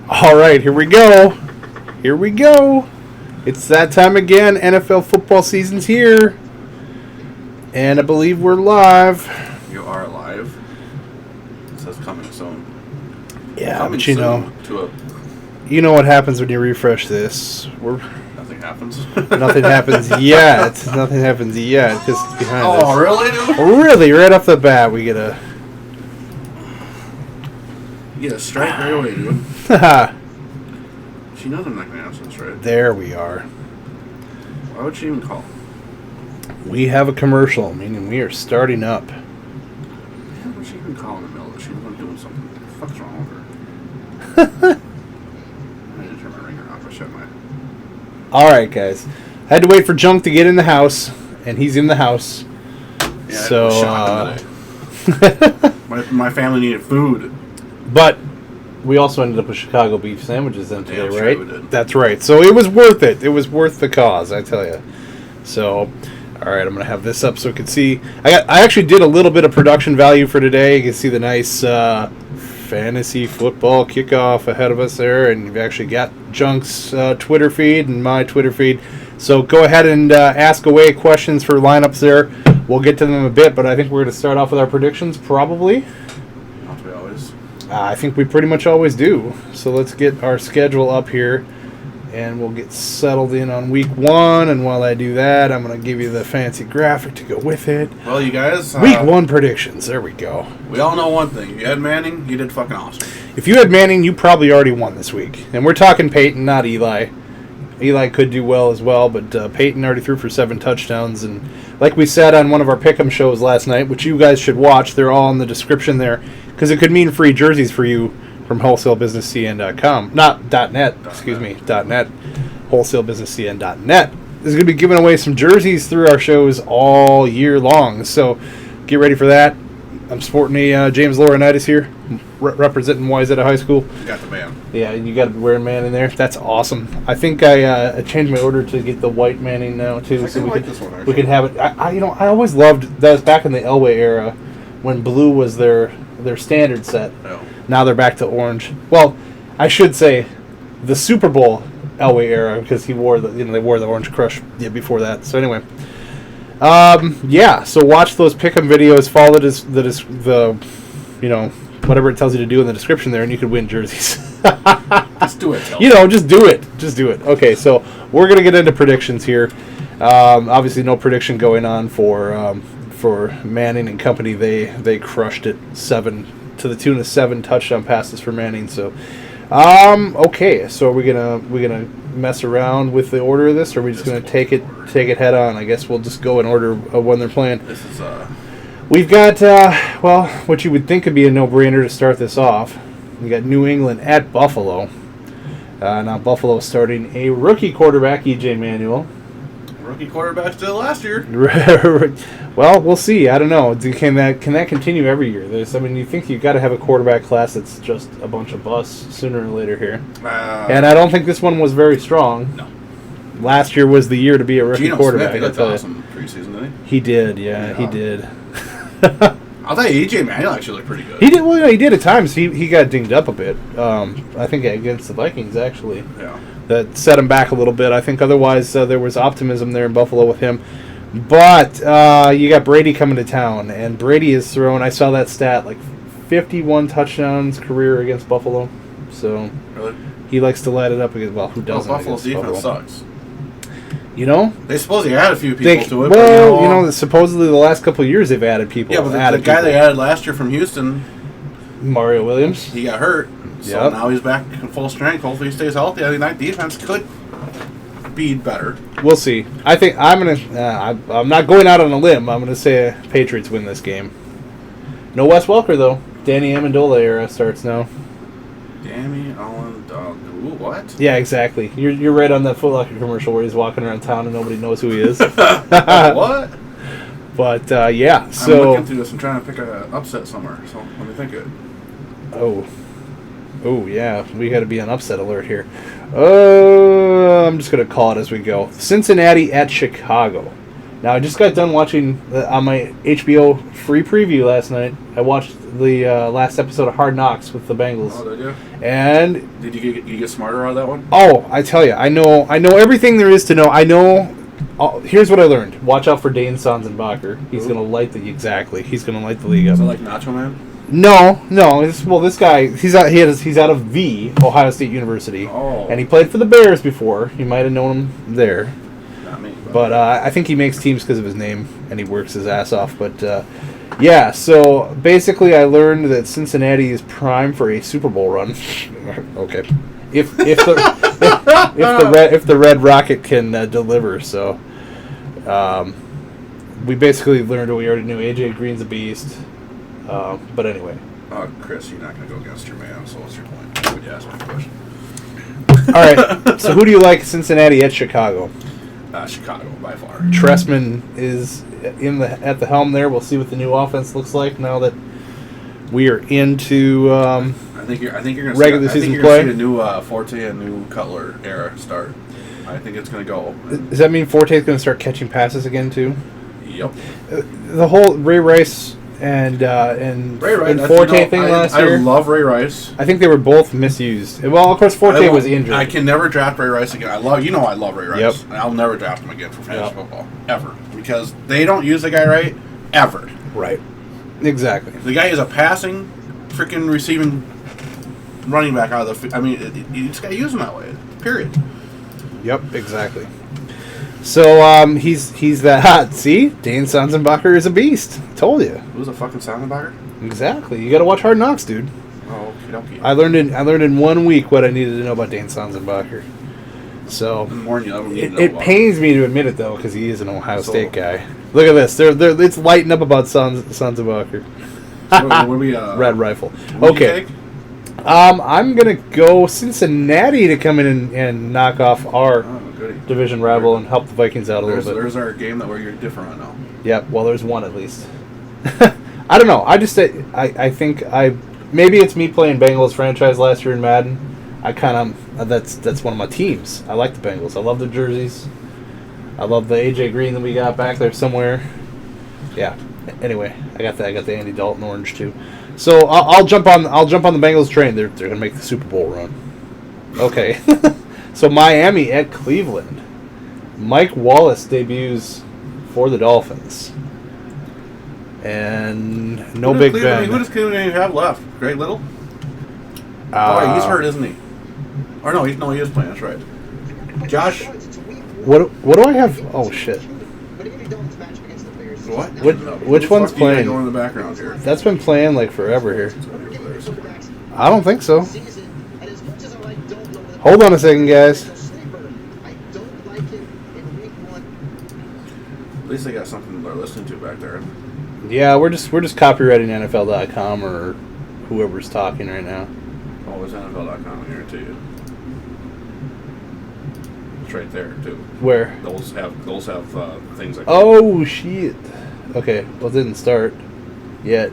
All right, here we go. Here we go. It's that time again. NFL football season's here. And I believe we're live. You are live. It says coming soon. Yeah, coming but you know what happens when you refresh this. Nothing happens. Nothing happens yet. Nothing happens yet because it's behind us. Oh, really, dude? Really, right off the bat, we get a... You get a strike right away, dude. Haha. She knows I'm not going to answer this, right? There we are. Why would she even call? We have a commercial, meaning we are starting up. Why would she even call in the middle of it? She was doing something. What the fuck's wrong with her? I need to turn my ringer off. I shut my... All right, guys. Had to wait for Junk to get in the house, and he's in the house. Yeah, So, my family needed food. But we also ended up with Chicago beef sandwiches then today, Sure right? we did. That's right. So it was worth it. It was worth the cause, I tell you. So, all right, I'm going to have this up so you can see. I actually did a little bit of production value for today. You can see the nice fantasy football kickoff ahead of us there, and you've actually got Junk's Twitter feed and my Twitter feed. So go ahead and ask away questions for lineups there. We'll get to them in a bit, but I think we're going to start off with our predictions, probably. Not we always. I think we pretty much always do. So let's get our schedule up here, and we'll get settled in on week one. And while I do that, I'm going to give you the fancy graphic to go with it. Well, you guys... Week one predictions. There we go. We all know one thing. If you had Manning, you did fucking awesome. If you had Manning, you probably already won this week. And we're talking Peyton, not Eli. Eli could do well as well, but Peyton already threw for 7 touchdowns. And like we said on one of our Pick'em shows last night, which you guys should watch, they're all in the description there, because it could mean free jerseys for you from wholesalebusinesscn.com. Not .net, excuse me, .net. Wholesalebusinesscn.net is going to be giving away some jerseys through our shows all year long. So get ready for that. I'm sporting a James Laurinaitis here, representing Wayzata High School. You got the man. Yeah, you got to wear a man in there. That's awesome. I think I changed my order to get the white Manning now too, I so like this one, we could have it. I always loved that was back in the Elway era when blue was their standard set. Oh. Now they're back to orange. Well, I should say the Super Bowl Elway era because they wore the Orange Crush before that. So anyway. So watch those pick'em videos. Follow the whatever it tells you to do in the description there, and you could win jerseys. Just do it. Just do it. Just do it. Okay, so we're gonna get into predictions here. Obviously, no prediction going on for Manning and company. They crushed it, 7 to the tune of 7 touchdown passes for Manning. So, okay, so are we gonna mess around with the order of this, or are we just gonna take it head on? I guess we'll just go in order of when they're playing. This is We've got what you would think would be a no-brainer to start this off. We got New England at Buffalo. Now Buffalo starting a rookie quarterback, E.J. Manuel. rookie quarterback still last year. Well, we'll see. I don't know. Can that continue every year? You think you've got to have a quarterback class that's just a bunch of busts sooner or later here. And I don't think this one was very strong. No. Last year was the year to be a rookie Geno quarterback. Smith, he looked awesome preseason, didn't he? He did, yeah, he did. I'll tell you, E.J. Manuel actually looked pretty good. He did. Well, he did at times. He got dinged up a bit. I think against the Vikings actually. Yeah. That set him back a little bit. I think otherwise there was optimism there in Buffalo with him. But you got Brady coming to town, and Brady has thrown. I saw that stat, like 51 touchdowns career against Buffalo. So Really? he likes to light it up against. Well, who doesn't? Buffalo's against defense Buffalo? sucks. They supposedly added a few people to it. Well, but, supposedly the last couple of years they've added people. Yeah, but the guy they added last year from Houston, Mario Williams, he got hurt. So now he's back in full strength. Hopefully he stays healthy. I think that defense could be better. We'll see. I think I'm not going out on a limb. I'm gonna say Patriots win this game. No Wes Welker though. Danny Amendola era starts now. Danny what? Yeah, exactly. You're right on that Foot Locker commercial where he's walking around town and nobody knows who he is. What? But yeah, so I'm looking through this and trying to pick an upset somewhere. So let me think of it. Oh yeah, we got to be on upset alert here. I'm just gonna call it as we go. Cincinnati at Chicago. Now, I just got done watching on my HBO free preview last night. I watched the last episode of Hard Knocks with the Bengals. Oh, did you? And Did you get smarter out of that one? oh, I tell you, I know everything there is to know. I know. Here's what I learned: watch out for Dane Sonsenbacher. He's Ooh. gonna light the He's gonna light the league up. Is it like Nacho Man? No. This guy, he's out of Ohio State University, and he played for the Bears before. You might have known him there. Not me. But I think he makes teams because of his name, and he works his ass off. But yeah, so basically, I learned that Cincinnati is prime for a Super Bowl run. Okay, if the Red Rocket can deliver, so we basically learned what we already knew. AJ Green's a beast. But anyway. Chris, you're not going to go against your man, so what's your point? Why would you ask me a question? All right. So who do you like, Cincinnati at Chicago? Chicago, by far. Tressman is at the helm there. We'll see what the new offense looks like now that we are into I think you're going to regular season play. See a new Forte and new Cutler era start. I think it's going to go. Does that mean Forte is going to start catching passes again too? Yep. The whole Ray Rice and Ray Rice, Forte thing last year. I love Ray Rice. I think they were both misused. Well, of course, Forte was injured. I can never draft Ray Rice again. I love Ray Rice. Yep. And I'll never draft him again for fantasy football ever because they don't use the guy right ever. Right. Exactly. The guy is a passing, freaking receiving running back out of the. I mean, you just got to use him that way. Period. Yep. Exactly. So he's that hot. See, Dane Sonsenbacher is a beast. Told you. Who's a fucking Sonsenbacher? Exactly. You got to watch Hard Knocks, dude. Oh, okay. I learned in 1 week what I needed to know about Dane Sonsenbacher. So it pains me to admit it though, because he is an Ohio State guy. Look at this. It's lighting up about Sonsenbacher. What do we, Red Rifle. What Okay. I'm gonna go Cincinnati to come in and knock off our division rival and help the Vikings out a little bit. There's our game that we're different on now. Yep. Well, there's one at least. I don't know. I think maybe it's me playing Bengals franchise last year in Madden. That's one of my teams. I like the Bengals. I love the jerseys. I love the AJ Green that we got back there somewhere. Yeah. Anyway, I got the Andy Dalton orange too. So I'll jump on the Bengals train. They're gonna make the Super Bowl run. Okay. So Miami at Cleveland. Mike Wallace debuts for the Dolphins. And Big Ben. Who does Cleveland have left? Greg Little? He's hurt, isn't he? Or no, he is playing. That's right. Josh. What do I have? Oh shit. What? Which one's playing? Going in the background here. That's been playing like forever here. I don't think so. Hold on a second, guys. At least they got something they're listening to back there. Yeah, we're just copywriting NFL.com or whoever's talking right now. Oh, there's NFL.com here too. It's right there too. Where? Those have things like. Oh shit. Okay, well it didn't start yet.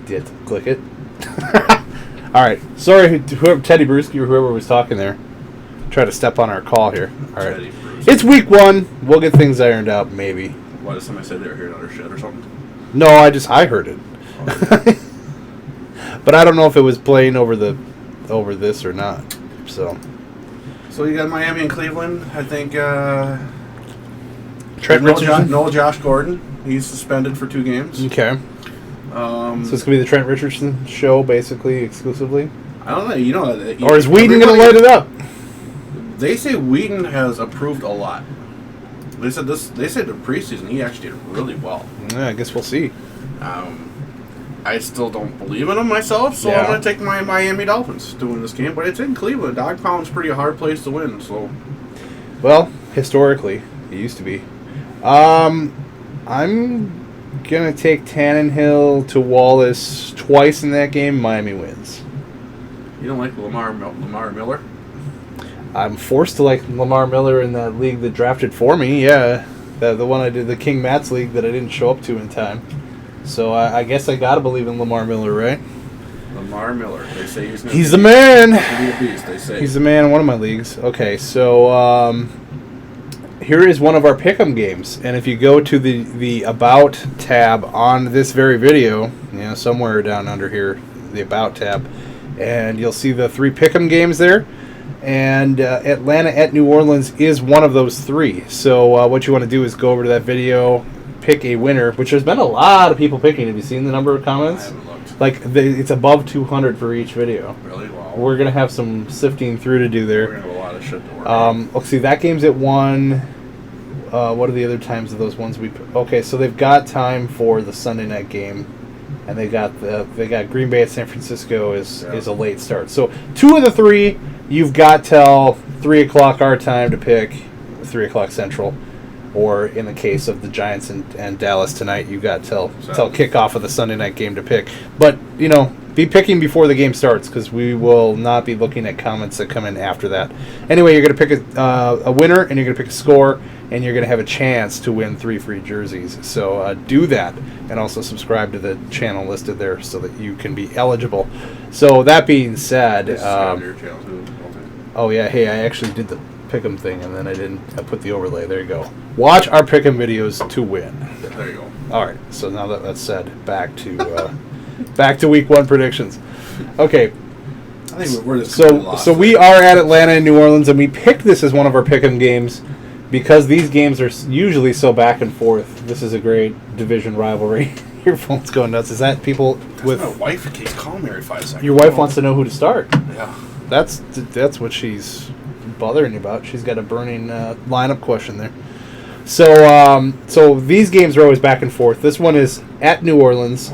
Do you have to click it? Alright. Sorry, whoever Teddy Bruschi or whoever was talking there. Try to step on our call here. Alright. It's week 1. We'll get things ironed out, maybe. Why did somebody say they were hearing other shit or something? No, I heard it. Okay. But I don't know if it was playing over this or not. So you got Miami and Cleveland. I think Trent Richardson. No Josh Gordon. He's suspended for 2 games. Okay. So it's gonna be the Trent Richardson show, basically, exclusively. I don't know. You know, or is Whedon gonna light it up? They say Whedon has improved a lot. They said the preseason he actually did really well. Yeah, I guess we'll see. I still don't believe in them myself, so I'm going to take my Miami Dolphins to win this game. But it's in Cleveland. Dog Pound's pretty a hard place to win. So, well, historically, it used to be. I'm gonna take Tannehill to Wallace twice in that game. Miami wins. You don't like Lamar Miller? I'm forced to like Lamar Miller in that league that drafted for me. Yeah, the one I did, the King Matt's league that I didn't show up to in time. So I guess I gotta believe in Lamar Miller, right? Lamar Miller. They say he's the man. He's a beast. They say he's the man in one of my leagues. Okay, so here is one of our pick'em games, and if you go to the About tab on this very video, somewhere down under here, the About tab, and you'll see the 3 pick'em games there, and Atlanta at New Orleans is one of those 3. So what you want to do is go over to that video, pick a winner, which there's been a lot of people picking. Have you seen the number of comments? I haven't looked. It's above 200 for each video. Really? Wow. We're going to have some sifting through to do there. We're going to have a lot of shit to work Let's see, that game's at 1. What are the other times of those ones we... Okay, so they've got time for the Sunday night game, and they got Green Bay at San Francisco is a late start. So 2 of the 3, you've got till 3 o'clock our time to pick, 3 o'clock Central. Or in the case of the Giants and Dallas tonight, you got till kickoff of the Sunday night game to pick. But, be picking before the game starts, because we will not be looking at comments that come in after that. Anyway, you're going to pick a winner, and you're going to pick a score, and you're going to have a chance to win 3 free jerseys. So do that, and also subscribe to the channel listed there so that you can be eligible. So that being said... Your channel too, oh, yeah, hey, I actually did the pick'em thing, and then I put the overlay. There you go. Watch our pick'em videos to win. Yeah, there you go. All right. So now that that's said, back to week 1 predictions. Okay. I think we're just so we are at Atlanta and New Orleans, and we picked this as one of our pick'em games because these games are usually so back and forth. This is a great division rivalry. Your phone's going nuts. Is that people with... My wife keeps calling me every 5 seconds. Your wife wants to know who to start. Yeah. That's what she's bothering you about. She's got a burning lineup question there. So these games are always back and forth. This one is at New Orleans,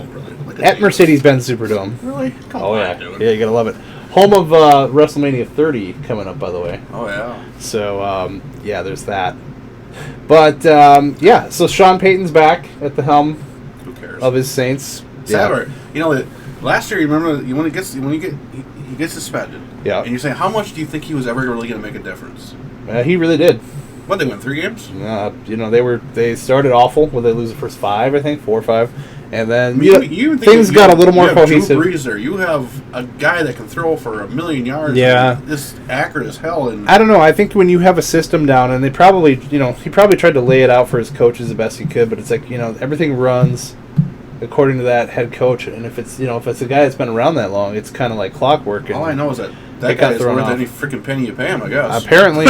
at Mercedes-Benz Superdome. Really? Come on, yeah, dude. Yeah, you gotta love it. Home of WrestleMania 30 coming up, by the way. Oh yeah. So yeah, there's that. But yeah, so Sean Payton's back at the helm. Who cares? Of his Saints. Sadler, last year, you remember when he gets suspended. Yeah. And you're saying, how much do you think he was ever really going to make a difference? He really did. What, they win 3 games? They started awful when they lose the first 5, I think, 4 or 5, and then things got a little more cohesive. Drew Brees there. You have a guy that can throw for 1,000,000 yards. Yeah. This accurate as hell. And I don't know. I think when you have a system down, and they probably, he probably tried to lay it out for his coaches the best he could, but it's like, everything runs according to that head coach, and if it's a guy that's been around that long, it's kind of like clockwork. And all I know is that guy is worth any freaking penny you pay him, I guess. Apparently.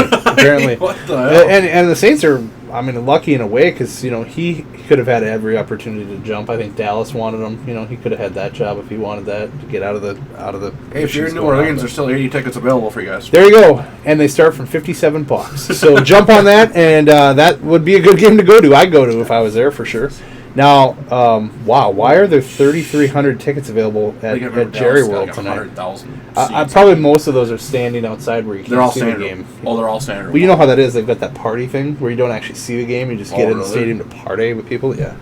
What the hell? And the Saints are, lucky in a way, because he could have had every opportunity to jump. I think Dallas wanted him. He could have had that job if he wanted that, to get out of the. Hey, if you're in New Orleans, there's still 80 tickets available for you guys. There you go, and they start from $57. So jump on that, and that would be a good game to go to. I'd go to if I was there for sure. Now, wow, why are there 3,300 tickets available at Jerry World tonight? Probably most of those are standing outside where you can't see the game. Oh, they're all standard. Well, you know how that is. They've got that party thing where you don't actually see the game. You just get in the stadium to party with people. Yeah.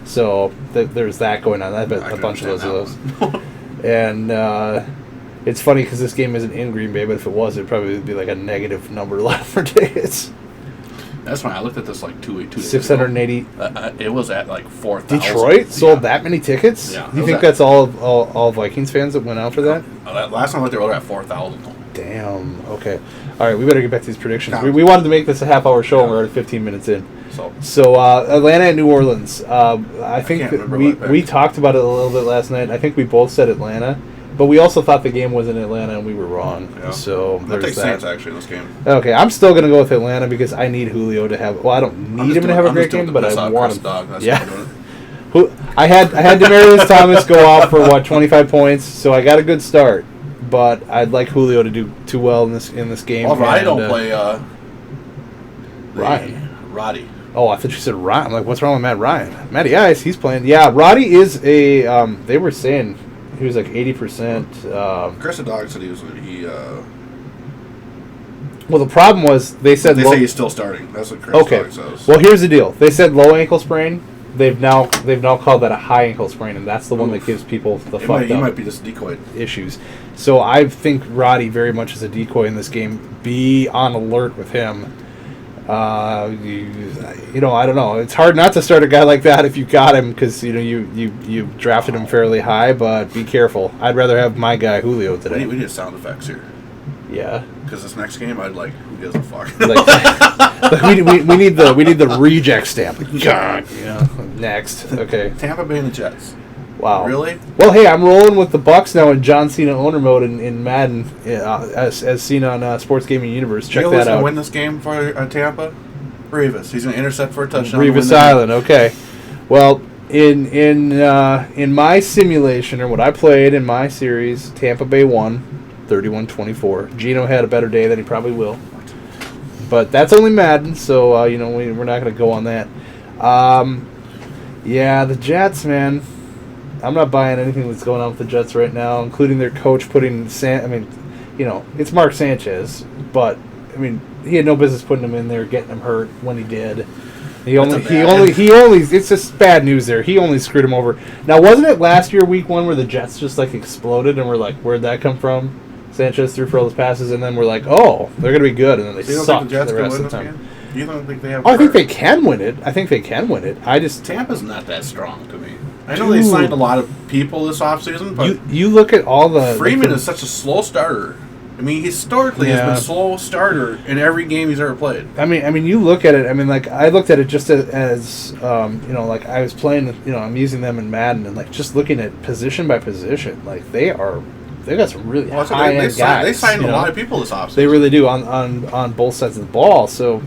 So there's that going on. I bet a bunch of those. And it's funny because this game isn't in Green Bay, but if it was, it'd probably be like a negative number left for tickets. That's fine. I looked at this like 2 days 680. It was at like 4,000. Detroit sold that many tickets? Yeah. Do you think that's all Vikings fans that went out for that? Last time I looked, they were at 4,000. Damn. Okay. All right, we better get back to these predictions. We wanted to make this a half-hour show, and we're already 15 minutes in. So Atlanta and New Orleans. I think that we talked about it a little bit last night. I think we both said Atlanta. But we also thought the game was in Atlanta, and we were wrong. Yeah. So I'll take Saints, actually, in this game. Okay, I'm still going to go with Atlanta because I need Julio to have... Well, I don't need him to have a great game, but I want him. I had Demaryius Thomas go off for, 25 points, so I got a good start. But I'd like Julio to do well in this game. Well, I don't play... Ryan. Roddy. Oh, I thought you said Ryan. I'm like, what's wrong with Matt Ryan? Matty Ice, he's playing. Yeah, Roddy is a... they were saying... He was like 80%. Chris the Dog said well, the problem was they said say he's still starting. That's what Chris Dog says. Well, here's the deal. They said low ankle sprain. They've now called that a high ankle sprain, and that's the one that gives people the fucked up. He might be just decoyed issues. So I think Roddy very much is a decoy in this game. Be on alert with him. I don't know. It's hard not to start a guy like that if you got him because you drafted him fairly high, but be careful. I'd rather have my guy Julio today. We need sound effects here. Yeah. Because this next game, I'd like Who gives a fuck? we need the reject stamp. God, next. Okay. Tampa Bay and the Jets. Wow. Really? Well, hey, I'm rolling with the Bucks now in John Cena owner mode in Madden, as seen on Sports Gaming Universe. Check that out. Who's going to win this game for Tampa? Revis. He's going to intercept for a touchdown. Revis Island. Okay. Well, in my simulation, or what I played in my series, Tampa Bay won 31-24. Gino had a better day than he probably will. But that's only Madden, so we're not going to go on that. Yeah, the Jets, man. I'm not buying anything that's going on with the Jets right now, including their coach putting it's Mark Sanchez, but he had no business putting him in there, getting him hurt when he did. He only it's just bad news there. He only screwed him over. Now, wasn't it last year week 1 where the Jets just exploded and we're like, where'd that come from? Sanchez threw for all his passes, and then we're like, oh, they're going to be good, and then they sucked the rest of the time. You don't think they have? I think they can win it. Tampa's not that strong to me. I know they signed a lot of people this offseason, but you look at all the Freeman is such a slow starter. Historically, he's been a slow starter in every game he's ever played. You look at it. I looked at it just as I was playing. I'm using them in Madden, and just looking at position by position, they got some really high end guys. They signed a lot of people this offseason. They really do on both sides of the ball. So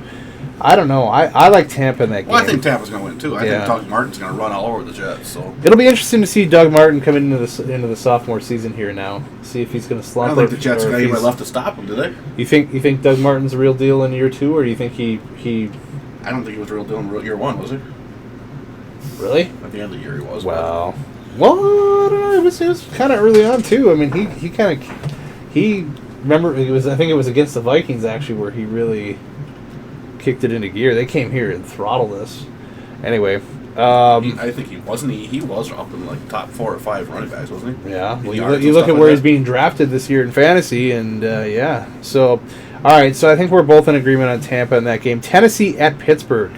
I don't know. I like Tampa in that game. Well, I think Tampa's going to win too. I think Doug Martin's going to run all over the Jets. So it'll be interesting to see Doug Martin come into the sophomore season here now. See if he's going to slump. I don't think the Jets got anybody left to stop him, do they? You think Doug Martin's the real deal in year 2, or do you think he? I don't think he was the real deal in year 1, was he? Really? At the end of the year, he was. Well, I don't know. It was kind of early on too. Remember I think it was against the Vikings actually where he really kicked it into gear. They came here and throttled us. Anyway, I think he wasn't. He was up in top 4 or 5 running backs, wasn't he? Yeah. Well, you look at where he's being drafted this year in fantasy, and So, all right. So I think we're both in agreement on Tampa in that game. Tennessee at Pittsburgh.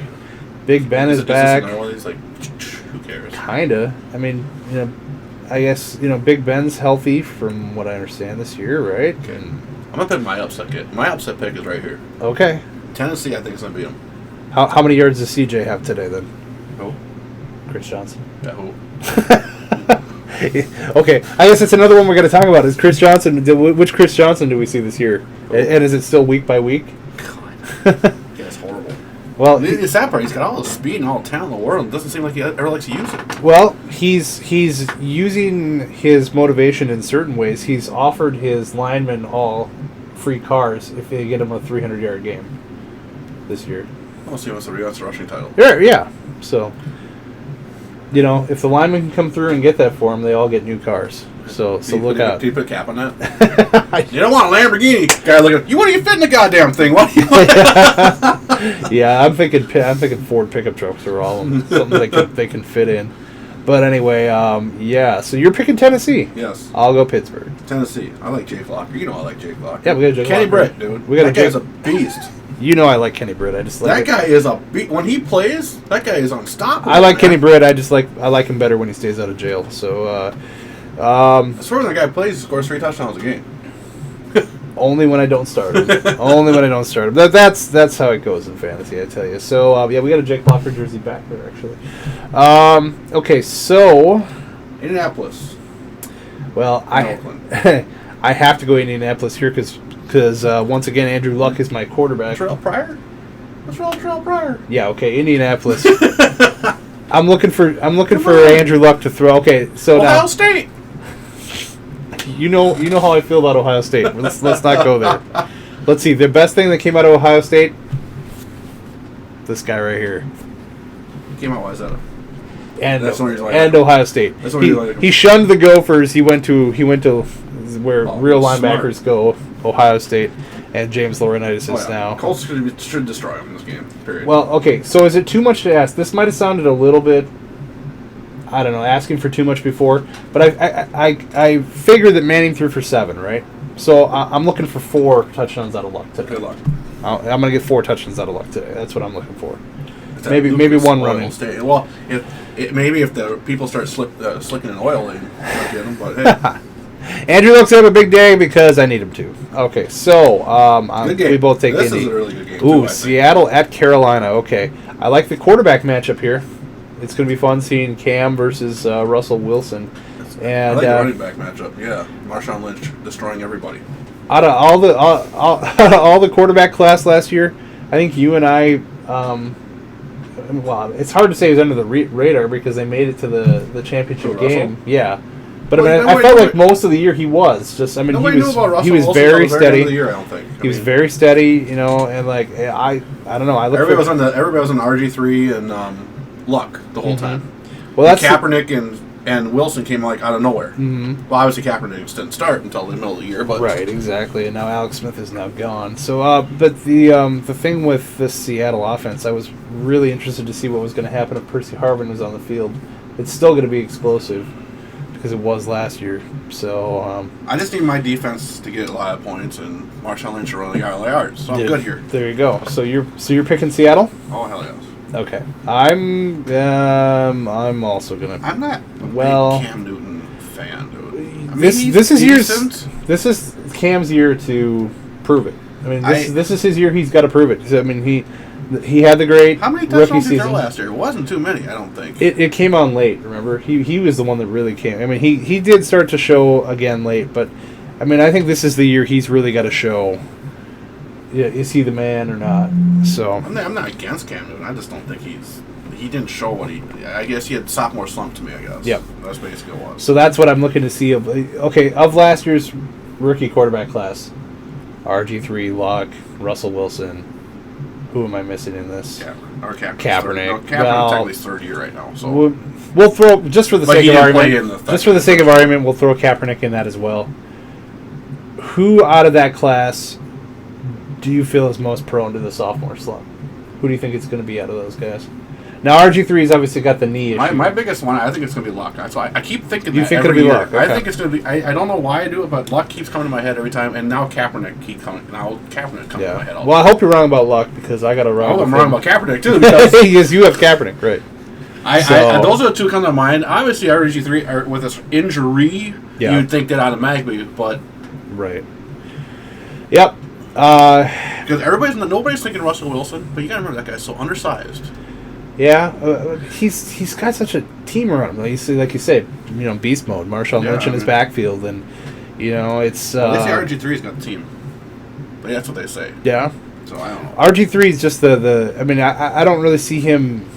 Big Ben is back. Who cares? Kinda. I guess Big Ben's healthy from what I understand this year, right? Okay. I'm gonna pick my upset pick. My upset pick is right here. Okay. Tennessee, I think, is going to beat them. How many yards does CJ have today, then? Who? Chris Johnson. Yeah, who? Okay, I guess that's another one we're going to talk about. Is Chris Johnson? Which Chris Johnson do we see this year? Who? And is it still week by week? God. That's horrible. Well, the sad part, he's got all the speed and all the talent in the world. It doesn't seem like he ever likes to use it. Well, he's using his motivation in certain ways. He's offered his linemen all free cars if they get him a 300-yard game this year. We'll see what's the rushing title. Yeah. So, if the linemen can come through and get that for him, they all get new cars. So look out. Do you put a cap on that? You don't want a Lamborghini. Guy looking, you want to get fit in the goddamn thing. What do you want? Yeah, I'm thinking Ford pickup trucks are all something they can fit in. But anyway, so you're picking Tennessee. Yes. I'll go Pittsburgh. Tennessee. I like Jake Locker. I like Jake Locker. Yeah, we got Jake Kenny Locker. Britt, dude. That guy's a beast. I like Kenny Britt. I just like that guy is a beast. When he plays, that guy is unstoppable. I like Kenny Britt. I like him better when he stays out of jail. So, as far as that guy plays, he scores 3 touchdowns a game. Only when I don't start him. That's how it goes in fantasy, I tell you. So, we got a Jake Locker jersey back there, actually. Okay, so Indianapolis. Well, I have to go Indianapolis here because once again, Andrew Luck is my quarterback. Terrell Pryor? What's wrong with Terrell Pryor? Yeah, okay, Indianapolis. I'm looking for Andrew Luck to throw. Okay, so Ohio State. You know how I feel about Ohio State. Let's not go there. Let's see. The best thing that came out of Ohio State. This guy right here. Came out. Why is that? And Ohio State. He shunned the Gophers. He went to where real linebackers go. Ohio State, and James Laurinaitis is now. Colts should destroy him in this game. Period. Well, okay. So is it too much to ask? This might have sounded a little bit, I don't know, asking for too much before. But I figured that Manning threw for 7, right? So I'm looking for 4 touchdowns out of Luck today. Good luck. I'm going to get 4 touchdowns out of Luck today. That's what I'm looking for. Maybe one running. Well, if the people start slicking in oil, they might get them. But hey. Andrew Luck's have a big day because I need him to. Okay, so Good game. we both take This Indy. is a really good game. Ooh, too, I think. Seattle at Carolina. Okay, I like the quarterback matchup here. It's going to be fun seeing Cam versus Russell Wilson. I And like the running back matchup. Yeah, Marshawn Lynch destroying everybody. out of all the quarterback class last year, I think you and I. Well, it's hard to say it was under the radar because they made it to the championship Russell? game. Yeah. But Well, I mean, I nobody- felt like most of the year he was just. I mean, Nobody he knew was about Russell he was Wilson very until the very end of the steady. year, I don't think. He was very steady, you know, and like I don't know. I look Everybody for, was on RG3 and Luck the whole time. well, And that's Kaepernick and Wilson came like out of nowhere. Mhm. Well, obviously Kaepernick didn't start until the middle of the year, but right, exactly. And now Alex Smith is now gone. So, but the thing with this Seattle offense, I was really interested to see what was going to happen if Percy Harvin was on the field. It's still going to be explosive because it was last year. So I just need my defense to get a lot of points and Marshawn Lynch running all the yards. So I'm good here. There you go. So you're picking Seattle? Oh hell yes. Okay. I'm also gonna. I'm not a Well, big Cam Newton fan, dude. I mean, this he's is decent. this is Cam's year to prove it. I mean, I- this is his year. He's got to prove it. I mean, he had the great How many rookie touchdowns did he throw season. last year? It wasn't too many, I don't think. It came on late. Remember, he was the one that really came. I mean, he did start to show again late, but I mean, I think this is the year he's really got to show. Yeah, is he the man or not? So I'm not against Cam Newton. I just don't think he didn't show what he. I guess he had sophomore slump to me. I guess. Yep. That's basically what it was. So that's what I'm looking to see of last year's rookie quarterback class. RG3, Luck, Russell Wilson. Who am I missing in this? Kaepernick. Kaepernick. No, Kaepernick Well, technically is third year right now. So We'll throw just for the But sake he of didn't play argument. in the Just for the sake of argument, we'll throw Kaepernick in that as well. Who out of that class do you feel is most prone to the sophomore slump? Who do you think it's going to be out of those guys? Now RG3's obviously got the knee issue. my biggest one, I think it's going to be Luck. So I keep thinking You that think every it'll be year. Luck, I okay. think it's going to be. I don't know why I do it, but Luck keeps coming to my head every time, and now Kaepernick keeps coming. Now Kaepernick comes to my head. All Well, I hope you're wrong about Luck because I got it wrong. I'm wrong about Kaepernick too because Yes, you have Kaepernick, right? those are the two come to mind. Obviously, RG3 with this injury, Yeah. you'd think that automatically, but Right. Yep. because nobody's thinking Russell Wilson, but you gotta remember that guy's so undersized. Yeah, he's got such a team around him. Like you said, you know, beast mode. Marshawn Lynch in his backfield, and you know it's. They say RG3's got the team. But that's what they say. Yeah. So I don't know. RG3 is just the. I mean, I don't really see him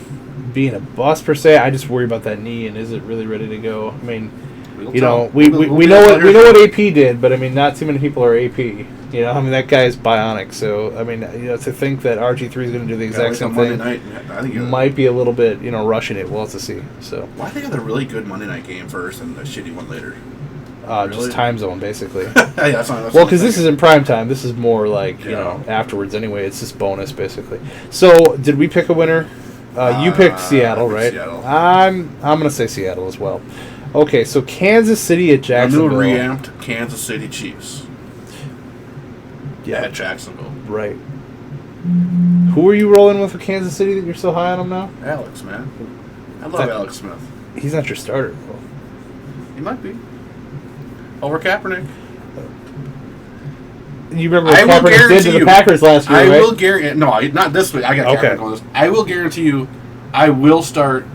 being a bust per se. I just worry about that knee and is it really ready to go? I mean, We'll you tell. know, we We'll know tell what here. AP did, but I mean, not too many people are AP. You know, I mean that guy is bionic. So I mean, you know, to think that RG3 is going to do the Gotta wait exact till same Monday thing night. I think might be a little bit, you know, rushing it. We'll have to see. So why they got a really good Monday night game first and a shitty one later? just Really? time zone basically. Yeah, that's not. Well, because this is in prime time. This is more like, you Yeah. know, afterwards anyway. It's just bonus, basically. So, did we pick a winner? You picked Seattle, I picked right? Seattle. I'm going to say Seattle as well. Okay, so Kansas City at the new Jacksonville. reamped Kansas City Chiefs Yeah, at Jacksonville. right. Who are you rolling with Kansas City that you're so high on him now? Alex, man, I love Alex Smith. He's not your starter, though. He might be over Kaepernick. You remember what I will Kaepernick did guarantee to the you. Packers last year, I right? will guarantee. No, not this week. I got Okay. Kaepernick on this. I will guarantee you. I will start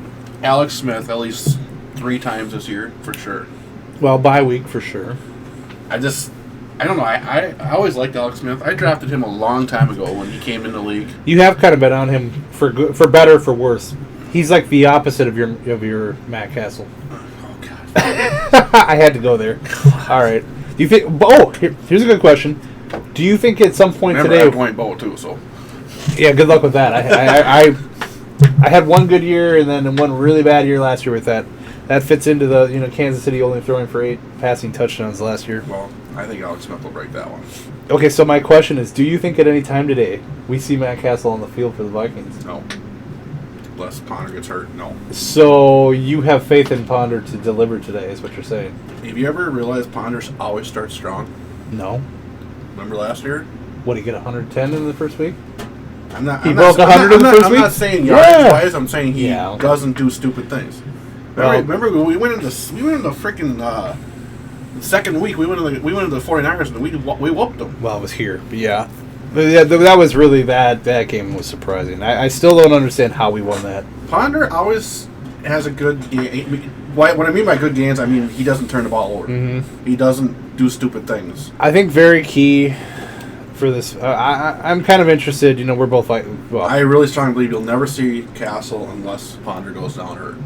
Alex Smith at least 3 times this year for sure. Well, bye week for sure. I don't know. I always liked Alex Smith. I drafted him a long time ago when he came in the league. You have kind of been on him for good, for better, for worse. He's like the opposite of your Matt Castle. Oh God. I had to go there. All right. Do you think? Oh, here's a good question. Do you think at some point Remember, today? I point bow too. So Yeah. Good luck with that. I had one good year and then one really bad year last year with that. That fits into the Kansas City only throwing for 8 passing touchdowns last year. well, I think Alex Smith will break that one. Okay, so my question is: do you think at any time today we see Matt Castle on the field for the Vikings? No. Unless Ponder gets hurt, no. So you have faith in Ponder to deliver today, is what you're saying? Have you ever realized Ponder always starts strong? No. Remember last year? What, he get 100-10 in the first week? He broke 100 in the first I'm week? not saying Yeah. yardage wise. I'm saying he doesn't do stupid things. Well- Remember when we went into freaking The second week we went into the 49ers and we whooped them. Well, it was here, but yeah. But yeah, that was really that game was surprising. I still don't understand how we won that. Ponder always has a good game. What I mean by good games, I mean he doesn't turn the ball over. Mm-hmm. He doesn't do stupid things. I think very key for this. I'm kind of interested. We're both like. Well, I really strongly believe you'll never see Castle unless Ponder goes down hurt.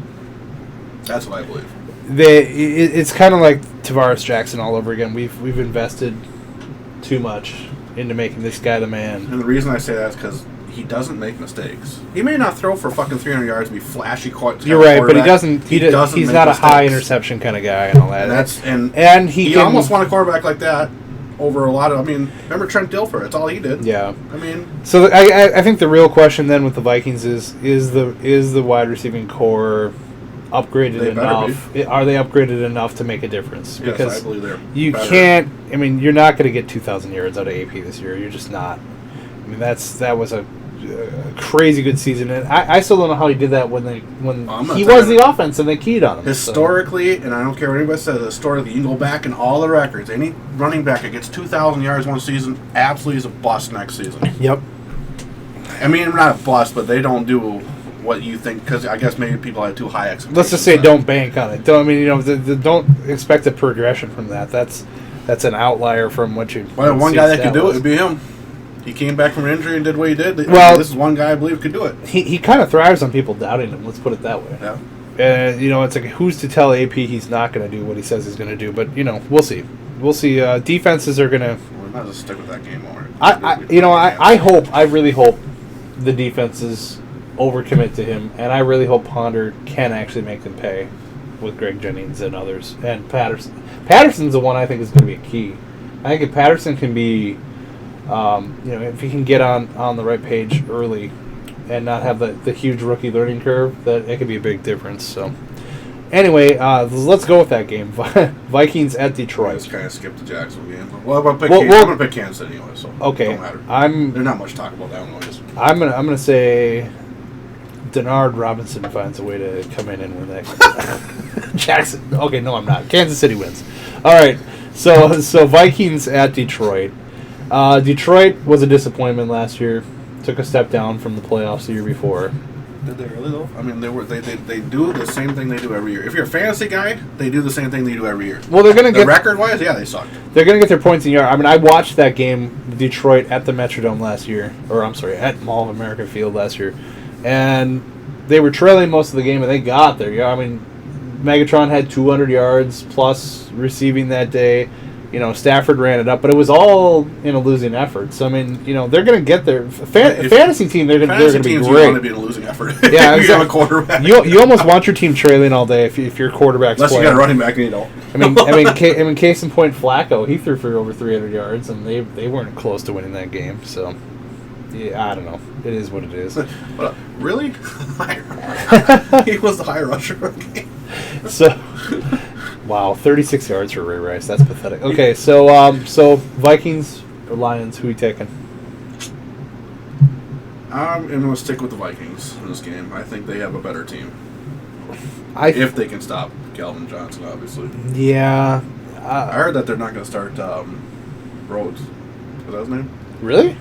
That's what I believe. It's kind of like Tavares Jackson all over again. We've invested too much into making this guy the man. And the reason I say that is because he doesn't make mistakes. He may not throw for fucking 300 yards and be flashy. You're right, but he doesn't. He's not a high interception kind of guy and all that. And he almost won a quarterback like that over a lot of. I mean, remember Trent Dilfer? That's all he did. Yeah. I mean, so I think the real question then with the Vikings is the wide receiving core upgraded enough? Are they upgraded enough to make a difference? Yes, because I believe they're you better. Can't. I mean, you're not going to get 2,000 yards out of AP this year. You're just not. I mean, that was a crazy good season, and I still don't know how he did that when he was the offense and they keyed on him. Historically, and I don't care what anybody says, historically, you can go back in all the records. Any running back that gets 2,000 yards one season absolutely is a bust next season. Yep. I mean, not a bust, but they don't do what you think, because I guess maybe people had too high expectations. Let's just say don't bank on it. Don't expect a progression from that. That's an outlier from what you. Well, one guy that could do it would be him. He came back from an injury and did what he did. Well, this is one guy I believe could do it. He kind of thrives on people doubting him. Let's put it that way. Yeah. And it's like who's to tell AP he's not going to do what he says he's going to do? But we'll see. We'll see. Defenses are going to. We might just stick with that game more. I really hope the defenses overcommit to him, and I really hope Ponder can actually make them pay with Greg Jennings and others, and Patterson. Patterson's the one I think is going to be a key. I think if Patterson can be, if he can get on the right page early and not have the huge rookie learning curve, that it could be a big difference. So, anyway, let's go with that game. Vikings at Detroit. I just kind of skipped the Jacksonville game. Well, I'm going to pick Kansas City anyway, so okay. It don't matter. There's not much to talk about that one. I'm gonna say Denard Robinson finds a way to come in and win that. Jackson. Okay, no, I'm not. Kansas City wins. All right. So Vikings at Detroit. Detroit was a disappointment last year. Took a step down from the playoffs the year before. Did they really though? I mean, they do the same thing they do every year. If you're a fantasy guy, they do the same thing they do every year. Well, they're gonna get record-wise, yeah, they sucked. They're gonna get their points in yard. I mean, I watched that game, Detroit at the Metrodome last year, at Mall of America Field last year, and they were trailing most of the game, and they got there. I mean, Megatron had 200 yards plus receiving that day. Stafford ran it up, but it was all in a losing effort. So I mean, they're going to get their fantasy team. They're going to be great. You want to be in a losing effort. Yeah, you have a quarterback. You almost want your team trailing all day if your quarterback's unless playing. You got a running back and you don't. I mean, case in point, Flacco, he threw for over 300 yards, and they weren't close to winning that game. So. Yeah, I don't know. It is what it is. Really? He was the high rusher of the game. So, wow, 36 yards for Ray Rice. That's pathetic. Okay, so Vikings or Lions, who are you taking? I'm going to stick with the Vikings in this game. I think they have a better team. If they can stop Calvin Johnson, obviously. Yeah. I heard that they're not going to start Rhodes. Is that his name? Really?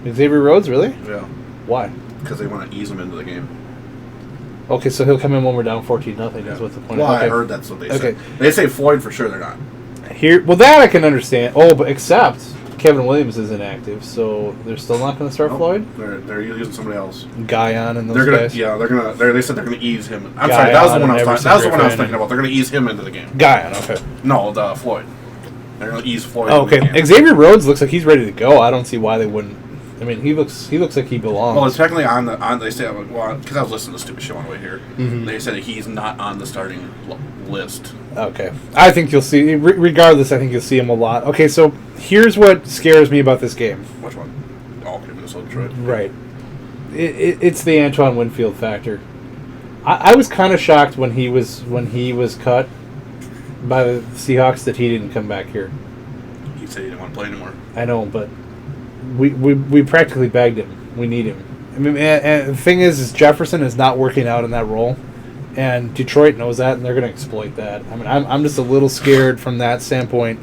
Xavier Rhodes, really? Yeah. Why? Because they want to ease him into the game. Okay, so he'll come in when we're down 14-0. Is what the point. Well, okay. I heard that's what they said. They say Floyd for sure. They're not. Well, that I can understand. Oh, but except Kevin Williams is inactive, so they're still not going to start Floyd. They're using somebody else. Guyon and those guys. Yeah, they said they're gonna ease him. I'm sorry, that was the one I was thinking about. They're gonna ease him into the game. Guyon, okay. No, the Floyd. They're gonna ease Floyd. Oh, okay. Into the game. Xavier Rhodes looks like he's ready to go. I don't see why they wouldn't. I mean, he looks like he belongs. Well, it's technically on. They say because I was listening to the stupid show on the way here. Mm-hmm. They said that he's not on the starting list. Okay, I think you'll see. Regardless, I think you'll see him a lot. Okay, so here's what scares me about this game. Which one? Oh, okay, Minnesota Detroit. Right. It's the Antoine Winfield factor. I was kind of shocked when he was cut by the Seahawks that he didn't come back here. He said he didn't want to play anymore. I know, but we practically begged him. We need him. I mean, and the thing is Jefferson is not working out in that role, And Detroit knows that, and they're going to exploit that. I mean, I'm just a little scared from that standpoint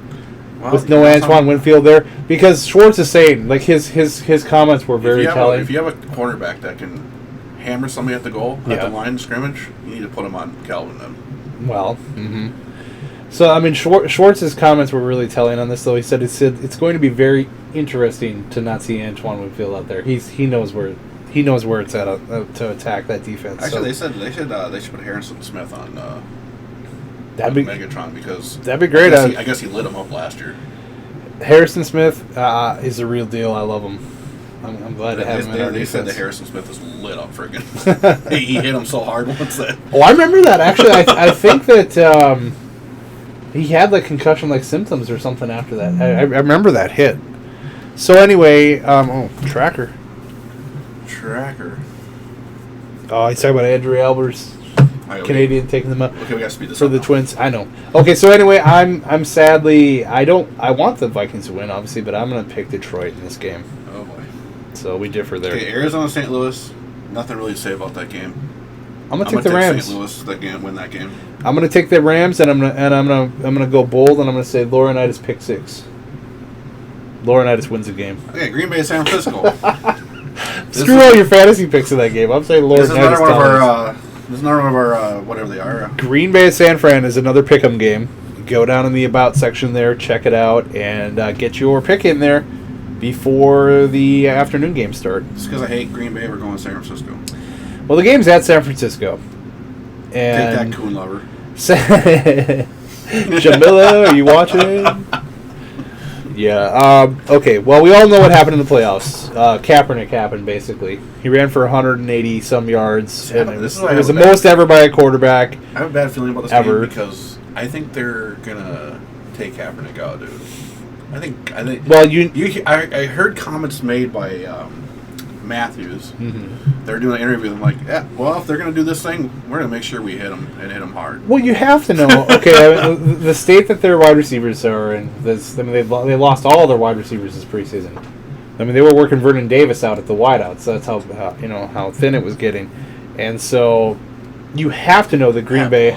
with no Antoine Winfield there, because Schwartz is saying, like, his comments were very telling. If you have a cornerback that can hammer somebody at the goal, at the line of scrimmage, you need to put him on Calvin then. Well, So, I mean, Schwartz's comments were really telling on this, though. He said it's going to be very interesting to not see Antoine Winfield out there. He knows where it's at to attack that defense. Actually, they should put Harrison Smith on Megatron, because that'd be great. I guess he lit him up last year. Harrison Smith is a real deal. I love him. I'm glad to have him in our They defense. said that Harrison Smith was lit up friggin'. He hit him so hard once that. Oh, I remember that. Actually, I think that he had like concussion-like symptoms or something after that. I remember that hit. So anyway, Tracker. Oh, he's talking about Andrew Albers, Canadian taking them up. Okay, we got to speed this for up the now. Twins. I know. Okay, so anyway, I'm sadly I want the Vikings to win, obviously, but I'm going to pick Detroit in this game. Oh boy. So we differ there. Okay, Arizona, St. Louis. Nothing really to say about that game. I'm going to take the Rams. St. Louis win that game. I'm going to take the Rams, and I'm going to go bold, and I'm going to say Laurinaitis pick 6. Laurinaitis wins the game. Okay, Green Bay, San Francisco. Screw all your fantasy picks in that game. I'm saying Laurinaitis. This is another one of our. This is another one of our whatever they are. Green Bay, San Fran is another pick'em game. Go down in the about section there, check it out, and get your pick in there before the afternoon games start. Just because I hate Green Bay, we're going to San Francisco. Well, the game's at San Francisco. And Take that, coon lover. Jamila, are you watching? Yeah. Okay. Well, we all know what happened in the playoffs. Kaepernick happened, basically. He ran for 180 some yards, and it was the most ever by a quarterback. I have a bad feeling about this ever. game because I think they're gonna take Kaepernick out, dude. I think. Well, I heard comments made by Matthews. Mm-hmm. They're doing an interview. I'm like, yeah. Well, if they're gonna do this thing, we're gonna make sure we hit them and hit them hard. Well, you have to know. Okay, I mean, the state that their wide receivers are in. They lost all their wide receivers this preseason. I mean, they were working Vernon Davis out at the wideout, so that's how thin it was getting, and so you have to know that Green Bay.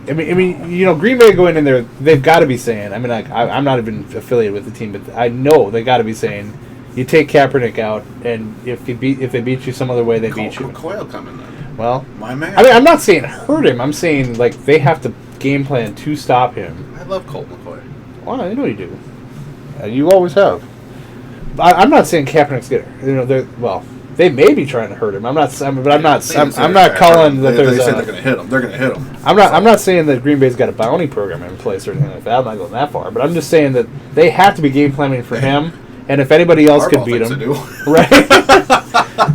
I mean, Green Bay going in there, they've got to be saying. I mean, like I'm not even affiliated with the team, but I know they got to be saying. You take Kaepernick out, and if they beat you some other way, they beat you. McCoy will come in then. Well, my man. I mean, I'm not saying hurt him. I'm saying like they have to game plan to stop him. I love Colt McCoy. Well, I know you do. You always have. I'm not saying Kaepernick's they may be trying to hurt him. I'm not calling that there's. They say they're going to hit him. They're going to hit him. I'm not saying that Green Bay's got a bounty program in place or anything like that. I'm not going that far, but I'm just saying that they have to be game planning for him. And if anybody else could beat him, right?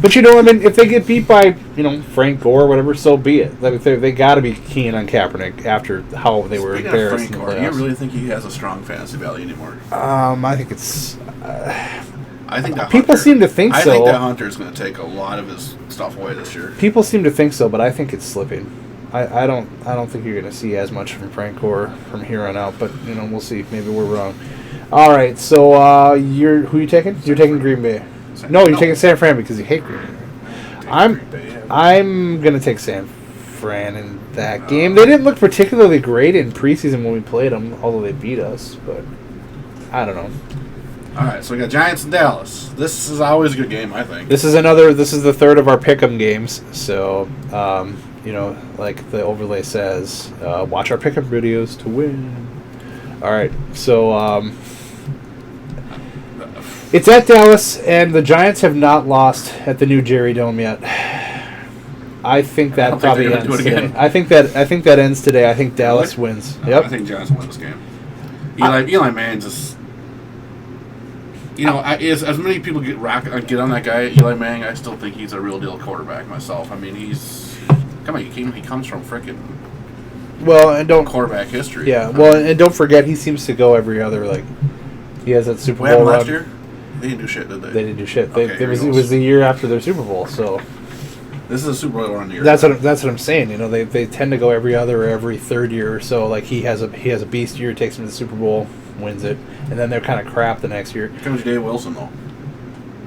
But I mean, if they get beat by Frank Gore or whatever, so be it. Like they got to be keen on Kaepernick after how they were embarrassed. Frank Gore, do you really think he has a strong fantasy value anymore? I think it's. I think that people seem to think so. I think that Hunter's going to take a lot of his stuff away this year. People seem to think so, but I think it's slipping. I don't think you're going to see as much from Frank Gore from here on out. But we'll see. Maybe we're wrong. All right, so who are you taking? You're taking Green Bay. No, you're taking San Fran because you hate Green Bay. I'm gonna take San Fran in that game. They didn't look particularly great in preseason when we played them, although they beat us. But I don't know. All right, so we got Giants and Dallas. This is always a good game, I think. This is the third of our pick'em games. So like the overlay says, watch our pick'em videos to win. All right, so. It's at Dallas, and the Giants have not lost at the new Jerry Dome yet. I think that probably ends today. I think that ends today. I think Dallas wins. Yep. I think Giants will win this game. Eli Manning just, as many people get on that guy, Eli Manning, I still think he's a real deal quarterback myself. I mean, he comes from frickin' quarterback history. Yeah. Well, and don't forget, he seems to go every other he has that Super Bowl last year. They didn't do shit, did they? They didn't do shit. It was the year after their Super Bowl, so. This is a Super Bowl run year. That's what I'm saying. They tend to go every other or every third year or so. Like he has a beast year, takes him to the Super Bowl, wins it, and then they're kind of crap the next year. Here comes Dave Wilson though.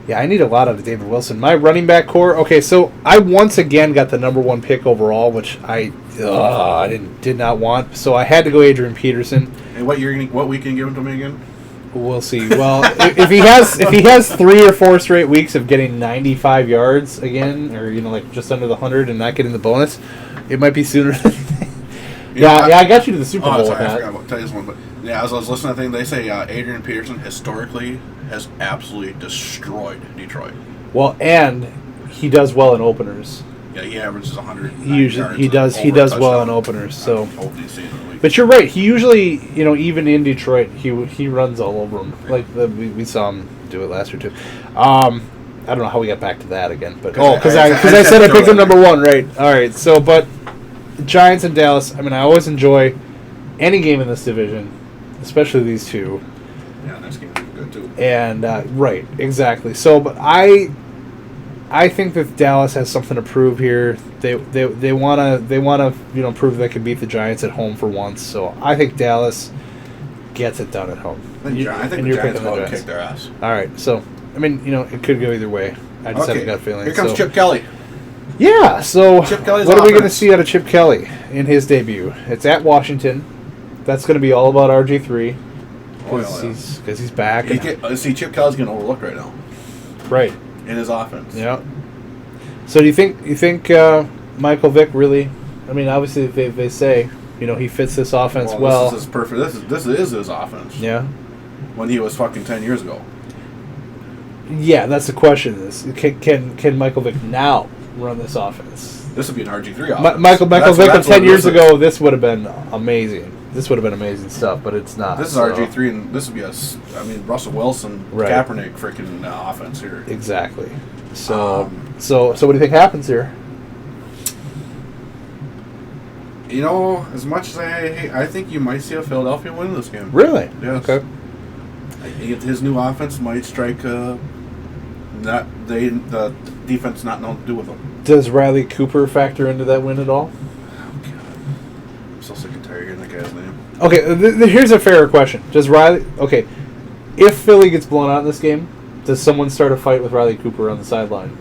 Yeah, I need a lot out of David Wilson. My running back core. Okay, so I once again got the number 1 pick overall, which I did not want. So I had to go Adrian Peterson. And what week can you give him to me again? We'll see. Well, if he has 3 or 4 straight weeks of getting 95 yards again, or like just under the 100 and not getting the bonus, it might be sooner. I got you to the Super Bowl. Sorry, I forgot to tell you this one, but yeah, as I was listening to the thing, they say Adrian Peterson historically has absolutely destroyed Detroit. Well, and he does well in openers. Yeah, he averages 100. He does well in openers. So, season, but you're right. He usually, even in Detroit, he runs all over them. Like we saw him do it last year too. I don't know how we got back to that again, but because I said I picked him number 1, right? All right. So, but Giants and Dallas. I mean, I always enjoy any game in this division, especially these two. Yeah, next game is good too. And right, exactly. So, but I think that Dallas has something to prove here. They want to prove they can beat the Giants at home for once. So I think Dallas gets it done at home. I think the Giants will kick their ass. All right. So I mean, it could go either way. I just have a gut feeling. Here comes Chip Kelly. Yeah. So Chip Kelly's what are we going to see out of Chip Kelly in his debut? It's at Washington. That's going to be all about RG3 because he's back. Chip Kelly's getting overlooked right now. Right. In his offense. Yeah. So do you think Michael Vick really? I mean, obviously they say he fits this offense well. This is perfect. This is his offense. Yeah. When he was fucking 10 years ago. Yeah, that's the question. Is can Michael Vick now run this offense? This would be an RG3 offense. Michael Vick 10 years ago, this would have been amazing. This would have been amazing stuff, but it's not. This is RG3, and this would be Russell Wilson, right. Kaepernick freaking offense here. Exactly. So what do you think happens here? As much as I think you might see a Philadelphia win this game. Really? Yes. Okay. His new offense might strike the defense not known to do with them. Does Riley Cooper factor into that win at all? Oh, God. I'm so sick and tired of hearing that guy's name. Okay, here's a fairer question. Does Riley... Okay, if Philly gets blown out in this game, does someone start a fight with Riley Cooper on the sideline?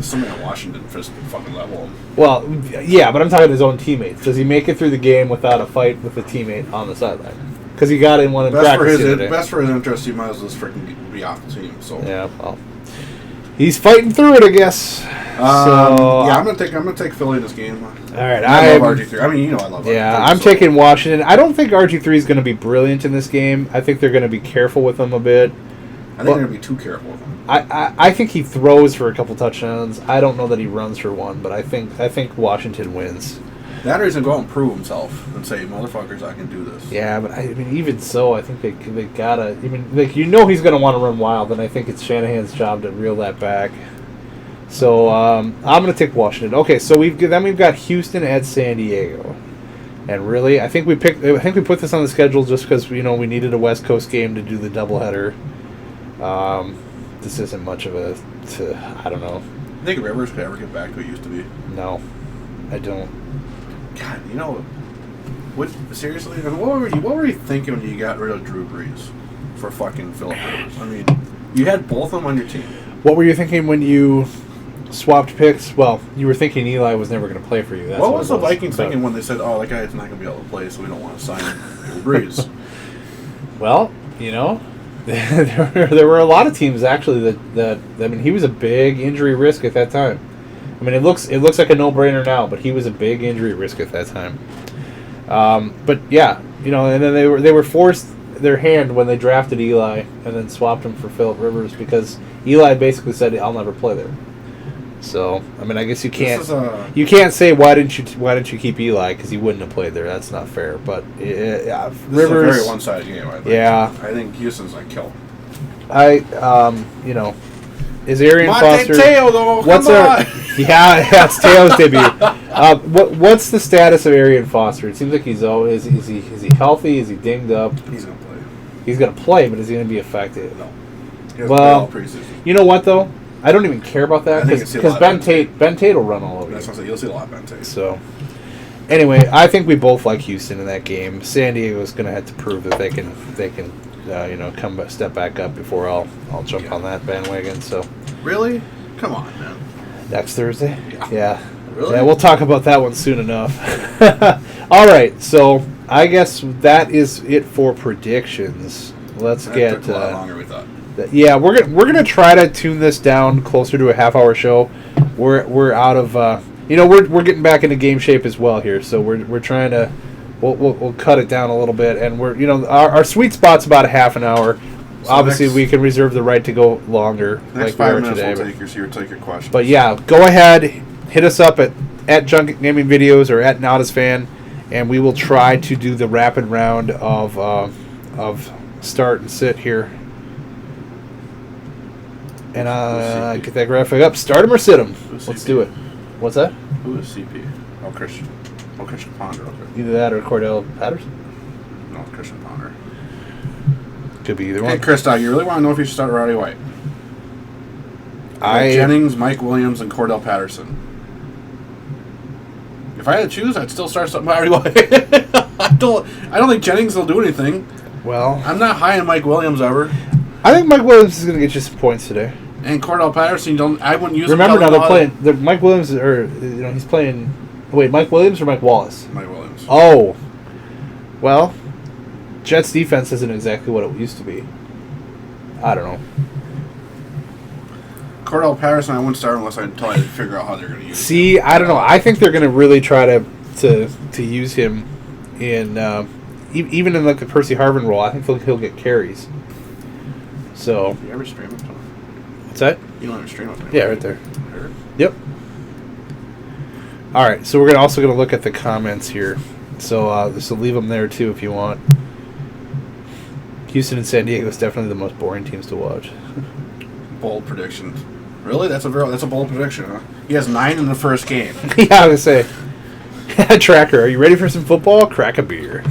Somebody on Washington just fucking level him. Well, yeah, but I'm talking his own teammates. Does he make it through the game without a fight with a teammate on the sideline? Because he got in one in practice today. Best for his interest, he might as well just freaking be off the team. So yeah, well, he's fighting through it, I guess. I'm gonna take Philly in this game. All right, I love RG3. I mean, I love RG3. Yeah, I'm taking Washington. I don't think RG3 is going to be brilliant in this game. I think they're going to be careful with him a bit. I think they're going to be too careful with him. I think he throws for a couple touchdowns. I don't know that he runs for one, but I think Washington wins. That or he's going to go out and prove himself and say, motherfuckers, I can do this. Yeah, but I mean, even so, I think they gotta. I mean, he's going to want to run wild, and I think it's Shanahan's job to reel that back. So I'm going to take Washington. Okay, so we've got Houston at San Diego, and really, I think we put this on the schedule just because we needed a West Coast game to do the doubleheader. This isn't much of I don't know. You think Rivers could ever get back to what he used to be? No, I don't. God, seriously? I mean, what were you thinking when you got rid of Drew Brees for fucking Philip Rivers? I mean, you had both of them on your team. What were you thinking when you swapped picks? Well, you were thinking Eli was never going to play for you. That's what was the Vikings thinking when they said, "Oh, that guy's not going to be able to play, so we don't want to sign Drew Brees"? Well, there were a lot of teams actually that I mean, he was a big injury risk at that time. I mean, it looks like a no-brainer now, but he was a big injury risk at that time. But yeah, and then they were forced their hand when they drafted Eli and then swapped him for Philip Rivers because Eli basically said, "I'll never play there." So I mean, I guess you can't say why didn't you keep Eli because he wouldn't have played there. That's not fair. But Rivers, this is a very one-sided game. I think. Yeah, I think Houston's like kill. Is Arian Foster? Teo, though. Come on. Yeah, it's Teo's debut. What's the status of Arian Foster? It seems like he's always is he healthy? Is he dinged up? He's gonna play. He's gonna play, but is he gonna be effective? No. Well, you know what though? I don't even care about that because Ben Tate will run all over you. That's what I'm saying. You'll see a lot of Ben Tate. So, anyway, I think we both like Houston in that game. San Diego's going to have to prove that they can step back up before I'll jump on that bandwagon. So Really? Come on, man. next Thursday, yeah. Really? Yeah, we'll talk about that one soon enough. All right, so I guess that is it for predictions. Let's That get. took a lot longer we thought. Yeah, we're gonna try to tune this down closer to a half-hour show. We're out of we're getting back into game shape as well here, so we're trying to we'll cut it down a little bit, and our sweet spot's about a half an hour. So Obviously, next- we can reserve the right to go longer, Next like we 5 are minutes today. we'll take your question. But yeah, go ahead, hit us up at Junket Gaming Videos or at NotisFan, and we will try to do the rapid round of start and sit here. And get that graphic up. Start him or sit him. Let's do it. What's that? Who is CP? Oh, Christian Ponder. Okay. Either that or Cordell Patterson. No, Christian Ponder. Could be either Hey, one. Christa, you really want to know if you should start Roddy White? Jennings, Mike Williams, and Cordell Patterson. If I had to choose, I'd still start something Roddy White. I don't think Jennings will do anything. Well, I'm not high on Mike Williams ever. I think Mike Williams is going to get you some points today. And Cordell Patterson, I wouldn't use Remember him. now they're playing. Mike Williams, he's playing. Wait, Mike Williams or Mike Wallace? Mike Williams. Oh, well, Jets defense isn't exactly what it used to be. I don't know. Cordell Patterson, I wouldn't start until I figure out how they're going to use him. See, I don't know. I think they're going to really try to use him in even in like the Percy Harvin role. I think he'll get carries. So You ever stream it? what's that? You don't ever stream it? Yeah, right there. Sure. Yep. All right, so we're also going to look at the comments here. So leave them there too if you want. Houston and San Diego is definitely the most boring teams to watch. Bold prediction. Really? That's a bold prediction, huh? He has 9 in the first game. Yeah, I would say. Tracker, are you ready for some football? Crack a beer.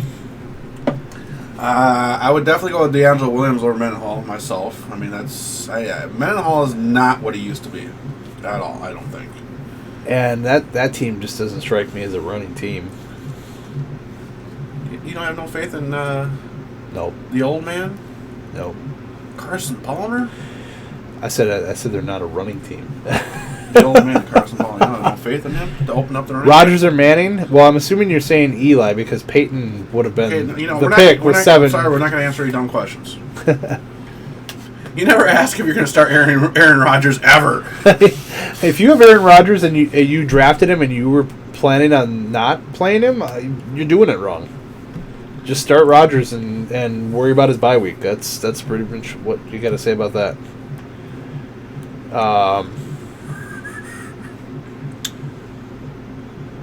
I would definitely go with D'Angelo Williams over Mendenhall myself. I mean, Mendenhall is not what he used to be at all, I don't think. And that team just doesn't strike me as a running team. You don't have no faith in Nope. the old man? Nope. Carson Palmer? I said they're not a running team. The old man, Carson Palmer. You don't have no faith in him to open up the running? Rodgers or Manning? Well, I'm assuming you're saying Eli because Peyton would have been Okay, the pick with 7. Sorry, we're not going to answer any dumb questions. You never ask if you're going to start Aaron Rodgers ever. If you have Aaron Rodgers and you drafted him and you were planning on not playing him, you're doing it wrong. Just start Rodgers and worry about his bye week. That's pretty much what you got to say about that.